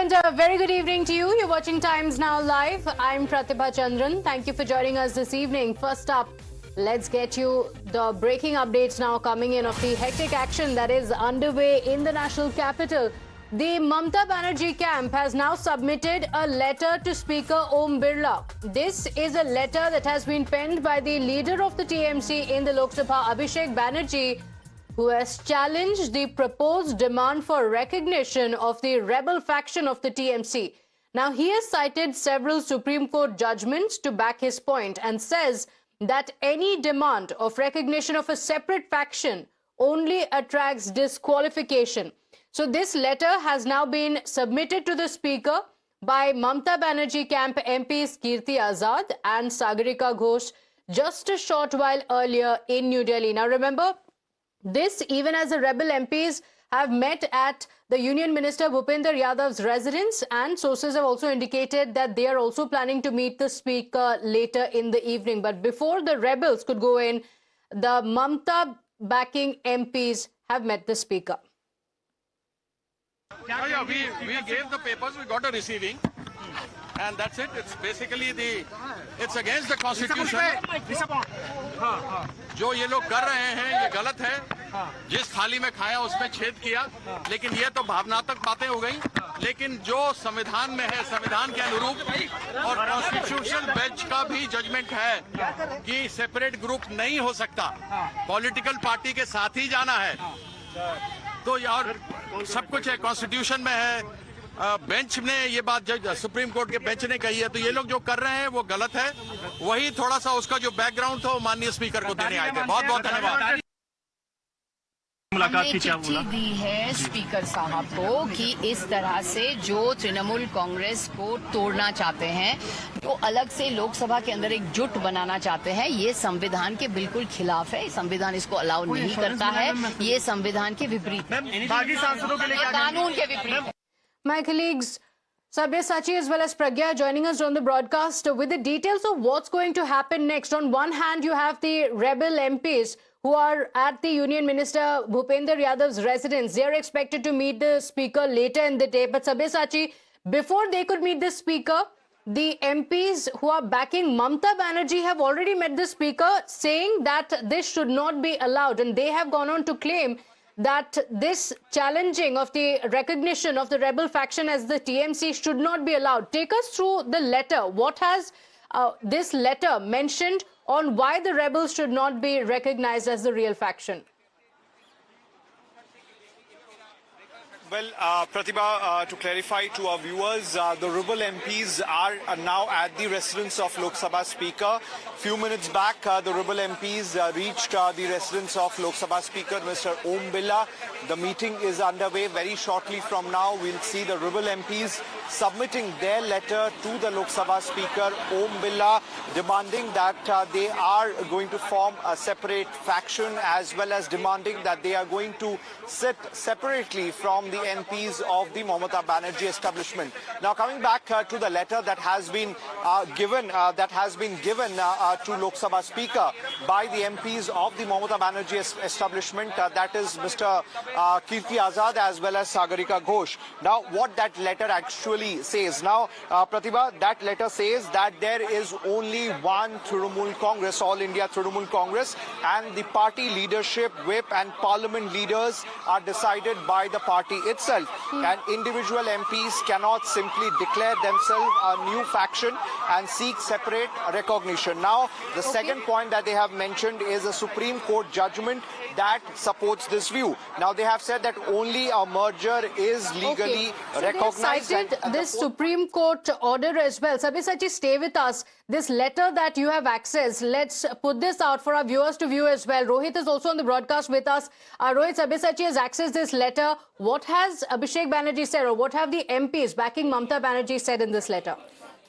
And a very good evening to you. You're watching Times Now Live. I'm Pratibha Chandran. Thank you for joining us this evening. First up, let's get you the breaking updates now coming in of the hectic action that is underway in the national capital. The Mamata Banerjee camp has now submitted a letter to Speaker Om Birla. This is a letter that has been penned by the leader of the TMC in the Lok Sabha, Abhishek Banerjee, who has challenged the proposed demand for recognition of the rebel faction of the TMC. Now, he has cited several Supreme Court judgments to back his point and says that any demand of recognition of a separate faction only attracts disqualification. So this letter has now been submitted to the Speaker by Mamata Banerjee camp MPs Kirti Azad and Sagarika Ghosh just a short while earlier in New Delhi. Now, remember, this even as the rebel MPs have met at the Union Minister Bhupender Yadav's residence, and sources have also indicated that they are also planning to meet the Speaker later in the evening. But before the rebels could go in, the Mamata backing MPs have met the Speaker. Yeah, we gave the papers, we got a receiving, and that's it. It's basically it's against the constitution. जो ये लोग कर रहे हैं ये गलत है. जिस थाली में खाया उसमें छेद किया, लेकिन ये तो भावनात्मक बातें हो गई. लेकिन जो संविधान में है, संविधान के अनुरूप और कॉन्स्टिट्यूशनल बेंच का भी जजमेंट है कि सेपरेट ग्रुप नहीं हो सकता, पॉलिटिकल पार्टी के साथ ही जाना है. तो और सब कुछ है, कॉन्स्टिट्यूशन में है. बेंच ने ये बात, जज सुप्रीम कोर्ट के बेंच ने कही है. तो ये लोग जो कर रहे हैं वो गलत है. वही थोड़ा सा उसका जो बैकग्राउंड था वो माननीय स्पीकर को देने आए थे. बहुत बहुत धन्यवाद. हमने चिट्ठी दी है स्पीकर साहब को कि इस तरह से जो तृणमूल कांग्रेस को तोड़ना चाहते हैं, जो अलग से लोकसभा के अंदर एक जुट बनाना चाहते हैं, ये संविधान के बिल्कुल खिलाफ है. संविधान इसको अलाउ नहीं करता है. ये संविधान के विपरीत, बागी सांसदों के लिए कानून के विपरीत. My colleagues Sabyasachi as well as Pragya joining us on the broadcast with the details of what's going to happen next. On one hand, you have the rebel MPs who are at the Union Minister Bhupender Yadav's residence. They are expected to meet the Speaker later in the day. But Sabyasachi, before they could meet the Speaker, the MPs who are backing Mamata Banerjee have already met the Speaker, saying that this should not be allowed. And they have gone on to claim that this challenging of the recognition of the rebel faction as the TMC should not be allowed. Take us through the letter. What has this letter mentioned on why the rebels should not be recognized as the real faction? Well, Pratibha, to clarify to our viewers, the rebel MPs are now at the residence of Lok Sabha Speaker. Few minutes back, the rebel MPs reached the residence of Lok Sabha Speaker, Mr. Om Birla. The meeting is underway. Very shortly from now, we'll see the rebel MPs submitting their letter to the Lok Sabha Speaker, Om Birla, demanding that they are going to form a separate faction, as well as demanding that they are going to sit separately from the MPs of the Mamata Banerjee establishment. Now, coming back to the letter that has been given to Lok Sabha Speaker by the MPs of the Mamata Banerjee establishment, that is Mr. Kirti Azad as well as Sagarika Ghosh. Now, what that letter actually says, now, Pratibha, that letter says that there is only one Trinamool Congress, All India Trinamool Congress, and the party leadership, whip and parliament leaders are decided by the party itself, and individual MPs cannot simply declare themselves a new faction and seek separate recognition. Now, the second point that they have mentioned is a Supreme Court judgment that supports this view. Now, they have said that only a merger is legally recognized. They have cited this Supreme Court order as well. Sabyasachi, stay with us. This letter that you have accessed, let's put this out for our viewers to view as well. Rohit is also on the broadcast with us. Rohit, Sabyasachi has accessed this letter. What has Abhishek Banerjee said, or what have the MPs backing Mamata Banerjee said in this letter?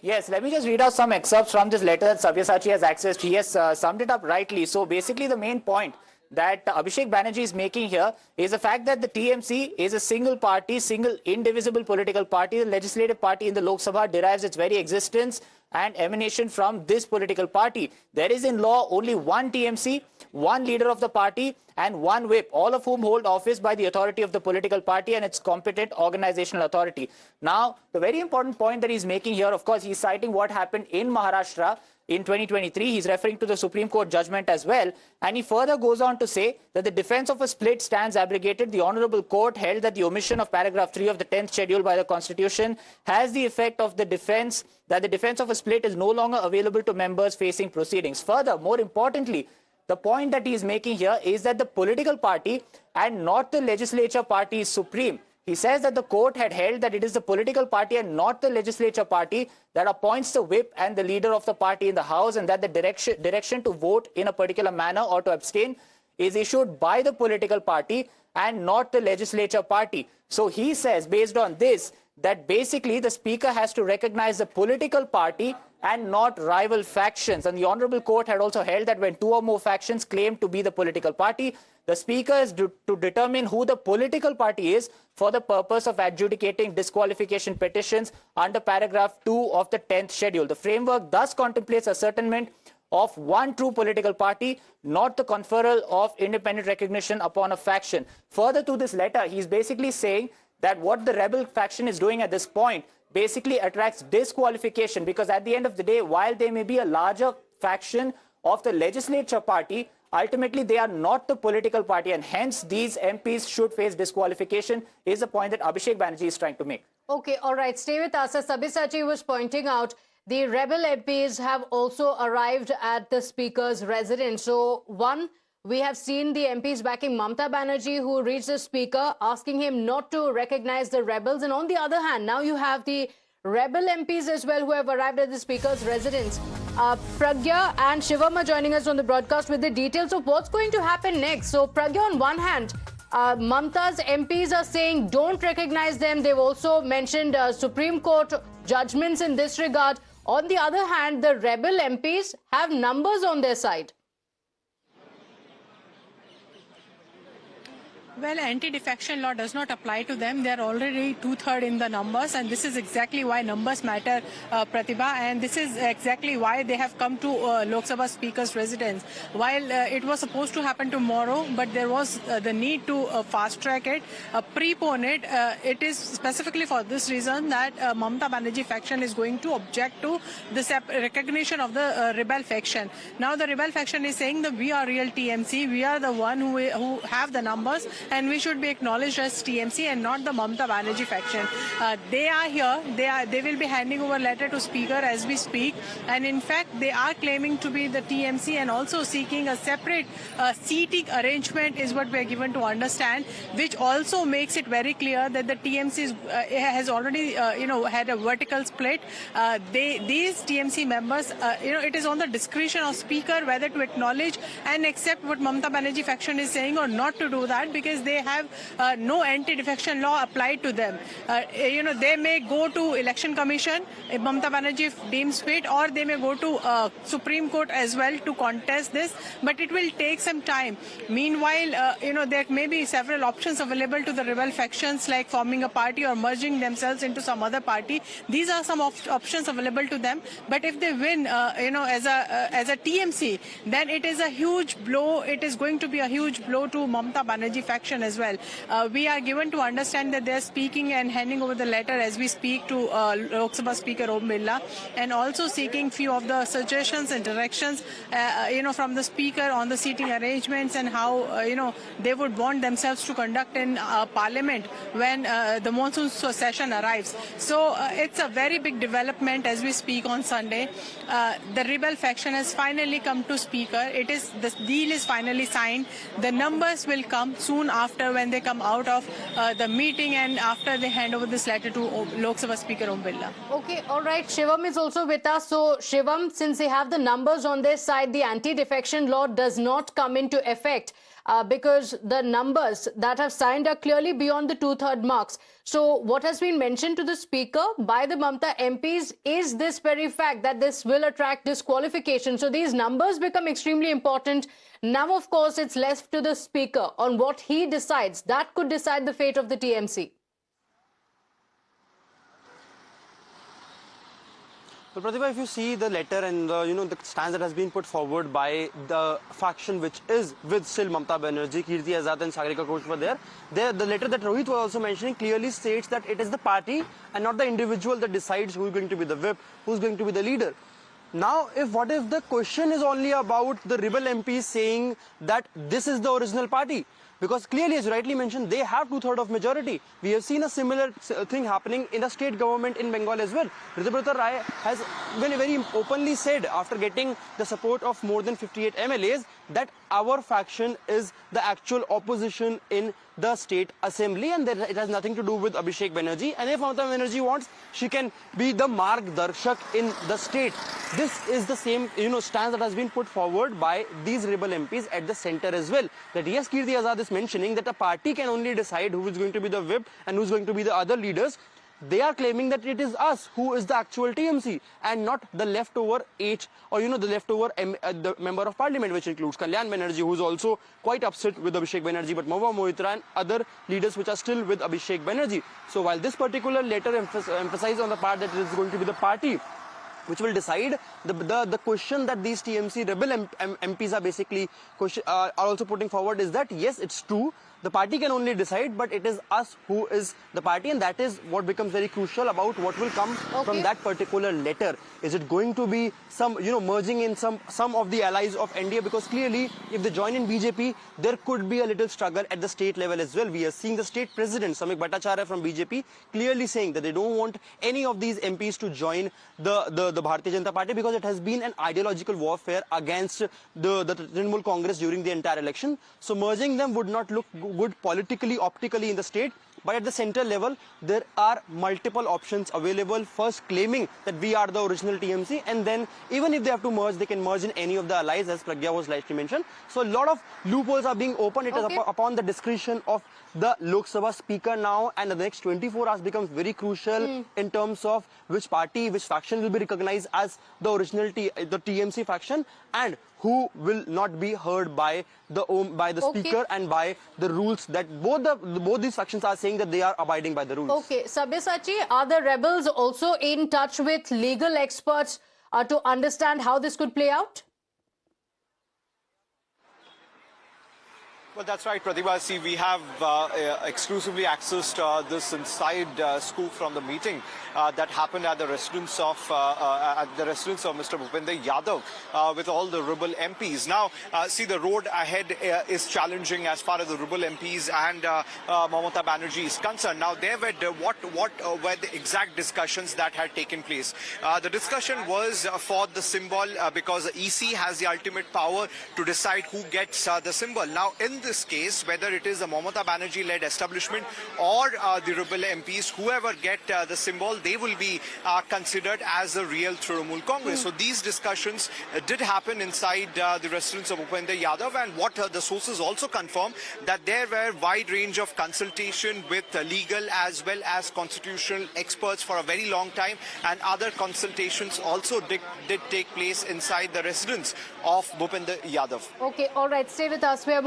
Yes, let me just read out some excerpts from this letter that Sabyasachi has accessed. He has summed it up rightly. So basically the main point that Abhishek Banerjee is making here is the fact that the TMC is a single party, single indivisible political party. The legislative party in the Lok Sabha derives its very existence and emanation from this political party. There is in law only one TMC, one leader of the party, and one whip, all of whom hold office by the authority of the political party and its competent organizational authority. Now, the very important point that he's making here, of course, he's citing what happened in Maharashtra in 2023. He's referring to the Supreme Court judgment as well. And he further goes on to say that the defense of a split stands abrogated. The Honorable Court held that the omission of paragraph 3 of the 10th schedule by the Constitution has the effect of the defense, that the defense of a split is no longer available to members facing proceedings. Further, more importantly, the point that he is making here is that the political party and not the legislature party is supreme. He says that the court had held that it is the political party and not the legislature party that appoints the whip and the leader of the party in the House, and that the direction to vote in a particular manner or to abstain is issued by the political party and not the legislature party. So he says, based on this, that basically the speaker has to recognize the political party and not rival factions. And the Honorable Court had also held that when two or more factions claim to be the political party, the speaker is to determine who the political party is for the purpose of adjudicating disqualification petitions under paragraph 2 of the 10th schedule. The framework thus contemplates ascertainment of one true political party, not the conferral of independent recognition upon a faction. Further to this letter, he's basically saying that what the rebel faction is doing at this point basically attracts disqualification, because at the end of the day, while they may be a larger faction of the legislature party, ultimately they are not the political party, and hence these MPs should face disqualification, is the point that Abhishek Banerjee is trying to make. Okay, all right, stay with us. As Sabyasachi was pointing out, the rebel MPs have also arrived at the speaker's residence. So, one, we have seen the MPs backing Mamata Banerjee, who reached the speaker asking him not to recognize the rebels. And on the other hand, now you have the rebel MPs as well who have arrived at the speaker's residence. Pragya and Shivam are joining us on the broadcast with the details of what's going to happen next. So, Pragya, on one hand, Mamata's MPs are saying don't recognize them. They've also mentioned Supreme Court judgments in this regard. On the other hand, the rebel MPs have numbers on their side. Well, anti-defection law does not apply to them. They are already two-thirds in the numbers, and this is exactly why numbers matter, Pratibha, and this is exactly why they have come to Lok Sabha Speaker's residence. While it was supposed to happen tomorrow, but there was the need to fast-track it, prepone it. It is specifically for this reason that Mamata Banerjee faction is going to object to the recognition of the rebel faction. Now, the rebel faction is saying that we are real TMC, we are the one who have the numbers, and we should be acknowledged as TMC and not the Mamata Banerjee faction. They are here. They will be handing over letter to Speaker as we speak, and in fact they are claiming to be the TMC and also seeking a separate seating arrangement is what we are given to understand, which also makes it very clear that the TMC has already had a vertical split. These TMC members, it is on the discretion of Speaker whether to acknowledge and accept what Mamata Banerjee faction is saying or not to do that, because they have no anti-defection law applied to them. They may go to Election Commission if Mamata Banerjee deems fit, or they may go to Supreme Court as well to contest this, but it will take some time. Meanwhile, there may be several options available to the rebel factions, like forming a party or merging themselves into some other party. These are some options available to them, but if they win, as a TMC, then it is a huge blow. It is going to be a huge blow to Mamata Banerjee faction as well. We are given to understand that they are speaking and handing over the letter as we speak to Lok Sabha Speaker Om Birla, and also seeking few of the suggestions and directions from the Speaker on the seating arrangements and how they would want themselves to conduct in Parliament when the monsoon session arrives. So it's a very big development as we speak on Sunday. The rebel faction has finally come to Speaker. The deal is finally signed. The numbers will come soon after, when they come out of the meeting and after they hand over this letter to Lok Sabha Speaker Om Birla. Okay, all right. Shivam is also with us. So, Shivam, since they have the numbers on their side, the anti-defection law does not come into effect because the numbers that have signed are clearly beyond the two-third marks. So, what has been mentioned to the Speaker by the Mamata MPs is this very fact that this will attract disqualification. So, these numbers become extremely important. Now, of course, it's left to the Speaker on what he decides. That could decide the fate of the TMC. But Pratibha, if you see the letter and the stance that has been put forward by the faction which is with still Mamata Banerjee, Kirti Azad and Sagarika Ghosh were there, the letter that Rohit was also mentioning clearly states that it is the party and not the individual that decides who is going to be the whip, who is going to be the leader. Now, what if the question is only about the rebel MPs saying that this is the original party? Because clearly, as you rightly mentioned, they have 2/3 of majority. We have seen a similar thing happening in the state government in Bengal as well. Ritubrata Rai has very openly said, after getting the support of more than 58 MLAs, that our faction is the actual opposition in the state assembly, and that it has nothing to do with Abhishek Banerjee. And if Mamata Banerjee wants, she can be the Margdarshak in the state. This is the same stance that has been put forward by these rebel MPs at the center as well. That yes, Kirti Azad is mentioning that a party can only decide who is going to be the whip and who is going to be the other leaders. They are claiming that it is us who is the actual TMC and not the leftover the leftover the member of parliament, which includes Kalyan Banerjee, who is also quite upset with Abhishek Banerjee, but Mahua Mohitra and other leaders which are still with Abhishek Banerjee. So while this particular letter emphasizes on the part that it is going to be the party which will decide, the question that these TMC rebel MPs are basically are also putting forward is that yes, it's true, the party can only decide, but it is us who is the party, and that is what becomes very crucial about what will come from that particular letter. Is it going to be some merging in some of the allies of NDA? Because clearly, if they join in BJP, there could be a little struggle at the state level as well. We are seeing the state president Samik Bhattacharya from BJP clearly saying that they don't want any of these MPs to join the Bharatiya Janata Party, because it has been an ideological warfare against the Trinamool Congress during the entire election. So merging them would not look good politically, optically in the state. But at the center level, there are multiple options available. First, claiming that we are the original TMC, and then even if they have to merge, they can merge in any of the allies, as Pragya was likely mentioned. So a lot of loopholes are being opened. It is upon the discretion of the Lok Sabha Speaker now, and the next 24 hours becomes very crucial in terms of which party, which faction will be recognized as the original the TMC faction, and who will not be heard by the speaker and by the rules that both these factions are saying that they are abiding by the rules. Okay, Sabyasachi, are the rebels also in touch with legal experts to understand how this could play out? Well, that's right, Pratibha. See, we have exclusively accessed this inside scoop from the meeting that happened at the residence of Mr. Bhupender Yadav with all the rebel MPs. Now, see, the road ahead is challenging as far as the rebel MPs and Mamata Banerjee is concerned. Now, there were what were the exact discussions that had taken place? The discussion was for the symbol because the EC has the ultimate power to decide who gets the symbol. Now, in this case, whether it is the Mamata Banerjee-led establishment or the rebel MPs, whoever get the symbol, they will be considered as the real Trinamool Congress. So these discussions did happen inside the residence of Bhupender Yadav, and what the sources also confirm that there were wide range of consultation with legal as well as constitutional experts for a very long time, and other consultations also did take place inside the residence of Bhupender Yadav. Okay, all right, stay with us. We are